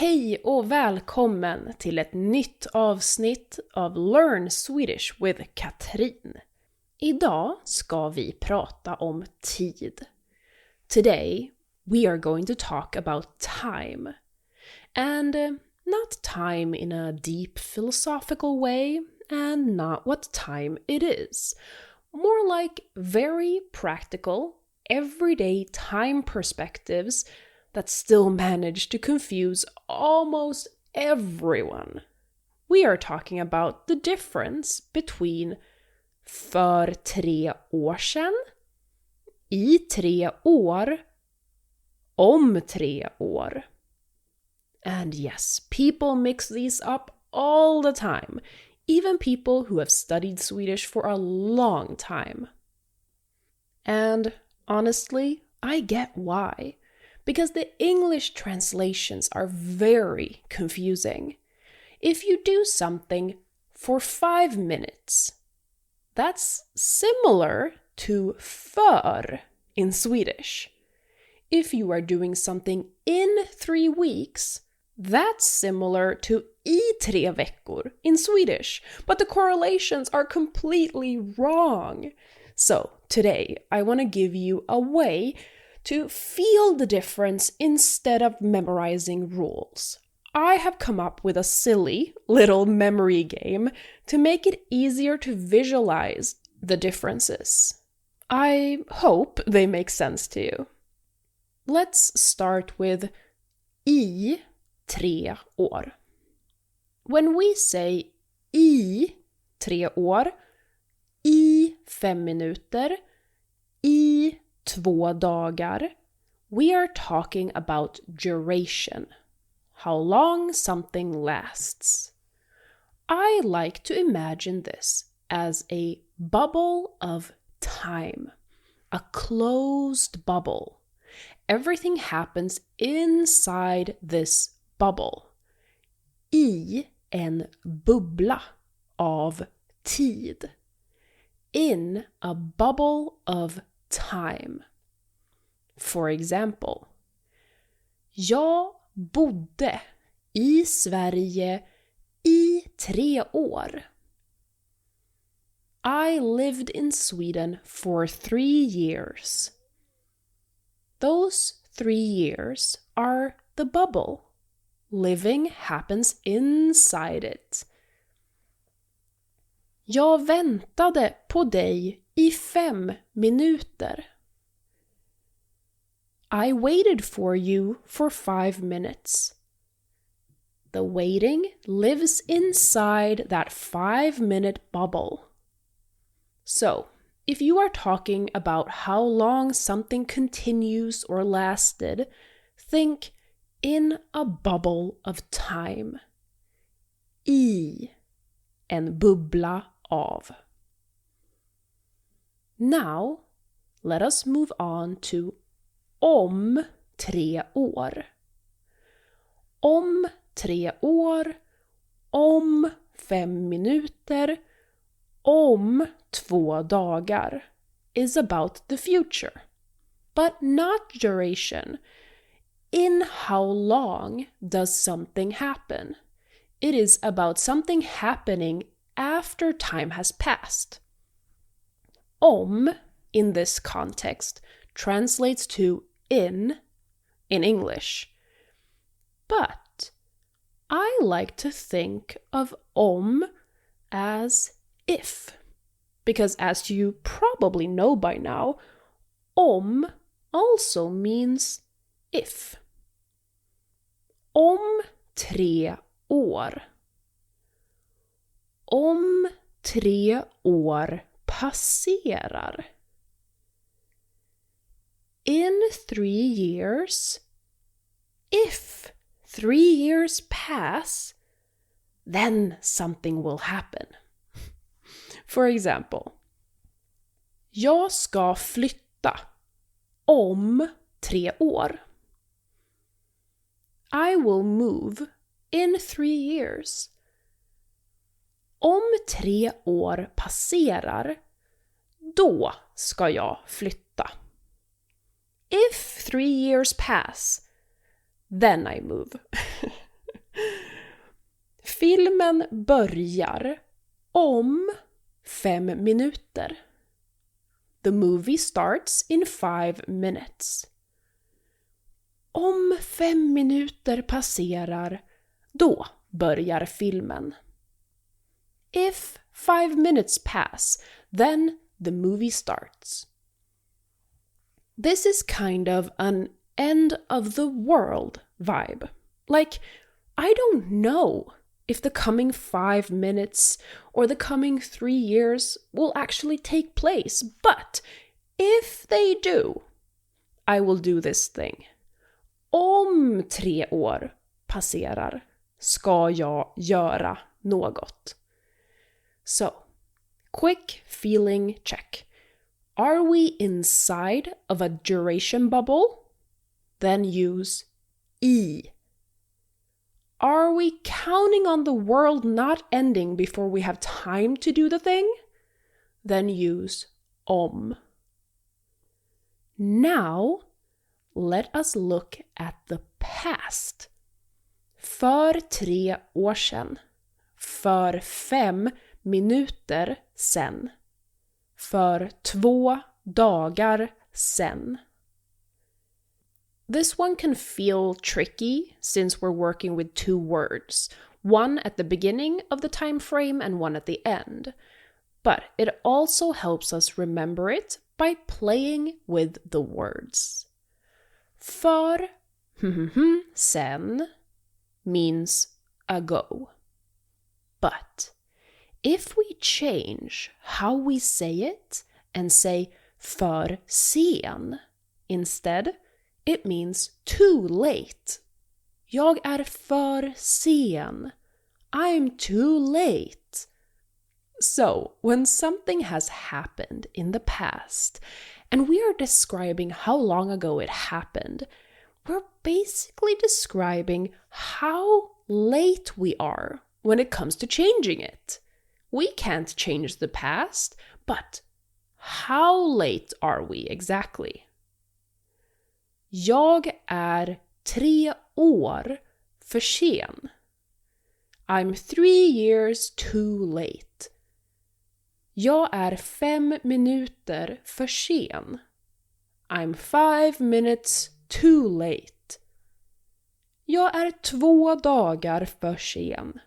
Hej och välkommen till ett nytt avsnitt av Learn Swedish with Katrin. Idag ska vi prata om tid. Today we are going to talk about time. And not time in a deep philosophical way, and not what time it is. More like very practical, everyday time perspectives that still manage to confuse almost everyone. We are talking about the difference between för 3 år sedan, i 3 år, om 3 år. And yes, people mix these up all the time, even people who have studied Swedish for a long time. And honestly, I get why. Because the English translations are very confusing. If you do something for 5 minutes, that's similar to för in Swedish. If you are doing something in 3 weeks, that's similar to i 3 veckor in Swedish. But the correlations are completely wrong. So today I want to give you a way to feel the difference instead of memorizing rules. I have come up with a silly little memory game to make it easier to visualize the differences. I hope they make sense to you. Let's start with i 3 år. When we say i 3 år, i 5 minuter, i 2 dagar, we are talking about duration, how long something lasts. I like to imagine this as a bubble of time, a closed bubble. Everything happens inside this bubble, i en bubbla av tid, in a bubble of time. For example, jag bodde i Sverige i 3 år. I lived in Sweden for 3 years. Those 3 years are the bubble. Living happens inside it. Jag väntade på dig i 5 minuter. I waited for you for 5 minutes. The waiting lives inside that 5-minute bubble. So, if you are talking about how long something continues or lasted, think in a bubble of time. I en bubbla av. Now, let us move on to om 3 år. Om 3 år, om 5 minuter, om 2 dagar is about the future, but not duration. In how long does something happen? It is about something happening after time has passed. Om, in this context, translates to in English. But I like to think of om as if. Because as you probably know by now, om also means if. Om 3 år. Om 3 år passerar. In 3 years, if 3 years pass, then something will happen. For example, jag ska flytta om 3 år. I will move in 3 years. Om 3 år passerar, då ska jag flytta. If 3 years pass, then I move. Filmen börjar om 5 minuter. The movie starts in 5 minutes. Om 5 minuter passerar, då börjar filmen. If 5 minutes pass, then the movie starts. This is kind of an end of the world vibe. Like, I don't know if the coming 5 minutes or the coming 3 years will actually take place, but if they do, I will do this thing. Om 3 år passerar ska jag göra något. So, quick feeling check. Are we inside of a duration bubble? Then use I. Are we counting on the world not ending before we have time to do the thing? Then use om. Now, let us look at the past. För 3 år sedan. För 5 minuter sen. För 2 dagar sen. This one can feel tricky since we're working with 2 words, one at the beginning of the time frame and one at the end. But it also helps us remember it by playing with the words. För sen means ago. But if we change how we say it and say för sen instead, it means too late. Jag är för sen. I'm too late. So, when something has happened in the past and we are describing how long ago it happened, we're basically describing how late we are when it comes to changing it. We can't change the past, but how late are we exactly? Jag är 3 år för sen. I'm 3 years too late. Jag är 5 minuter för sen. I'm 5 minutes too late. Jag är 2 dagar för sen.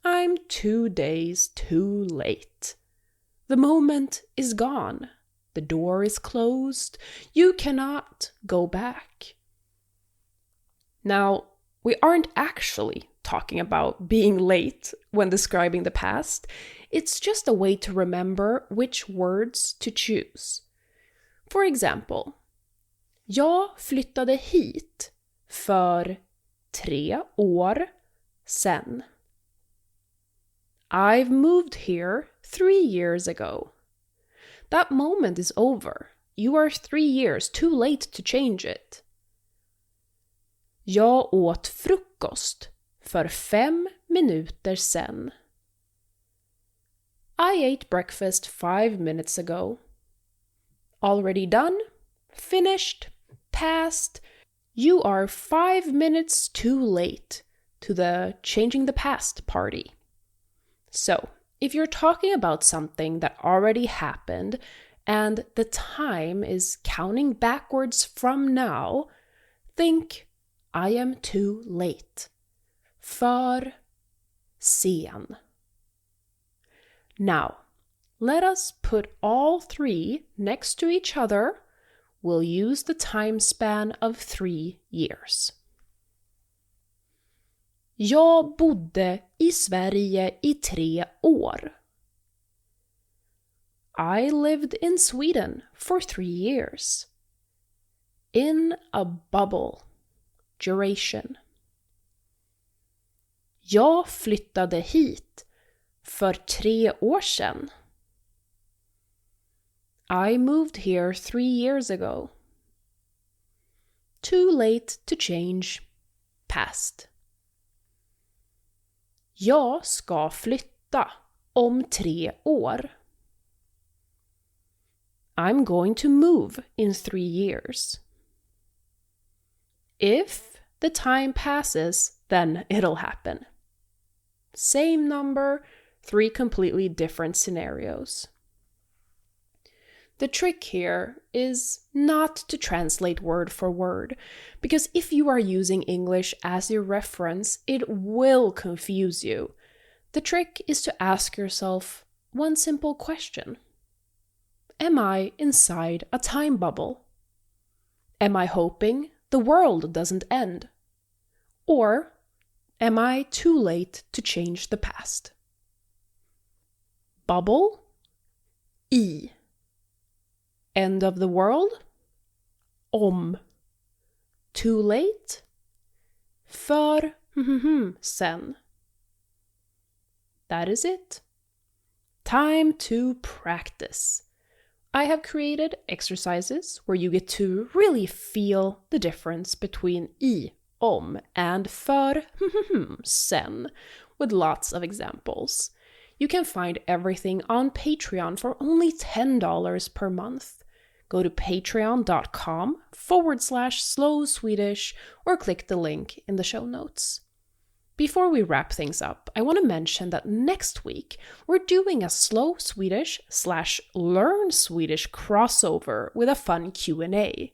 I'm 2 days too late. The moment is gone. The door is closed. You cannot go back. Now, we aren't actually talking about being late when describing the past. It's just a way to remember which words to choose. For example, jag flyttade hit för 3 år sen. I've moved here 3 years ago. That moment is over. You are 3 years too late to change it. Jag åt frukost för 5 minuter sen. I ate breakfast 5 minutes ago. Already done, finished, past. You are 5 minutes too late to the changing the past party. So, if you're talking about something that already happened and the time is counting backwards from now, think I am too late. För sen. Now, let us put all 3 next to each other. We'll use the time span of 3 years. Jag bodde i Sverige i 3 år. I lived in Sweden for 3 years. In a bubble. Duration. Jag flyttade hit för 3 år sedan. I moved here 3 years ago. Too late to change. Past. Jag ska flytta om 3 år. I'm going to move in 3 years. If the time passes, then it'll happen. Same number, 3 completely different scenarios. The trick here is not to translate word for word, because if you are using English as your reference, it will confuse you. The trick is to ask yourself one simple question. Am I inside a time bubble? Am I hoping the world doesn't end? Or am I too late to change the past? Bubble, I. End of the world, om. Too late, för sen. That is it. Time to practice. I have created exercises where you get to really feel the difference between I, om, and för sen, with lots of examples. You can find everything on Patreon for only $10 per month. Go to patreon.com/slow Swedish or click the link in the show notes. Before we wrap things up, I want to mention that next week we're doing a Slow Swedish/Learn Swedish crossover with a fun Q&A.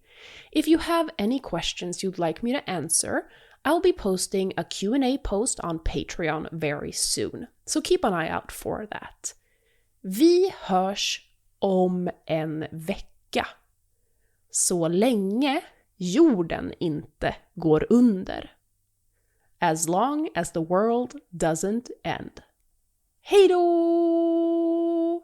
If you have any questions you'd like me to answer, I'll be posting a Q&A post on Patreon very soon, so keep an eye out for that. Vi hörs om en vecka. Så länge jorden inte går under. As long as the world doesn't end. Hej då!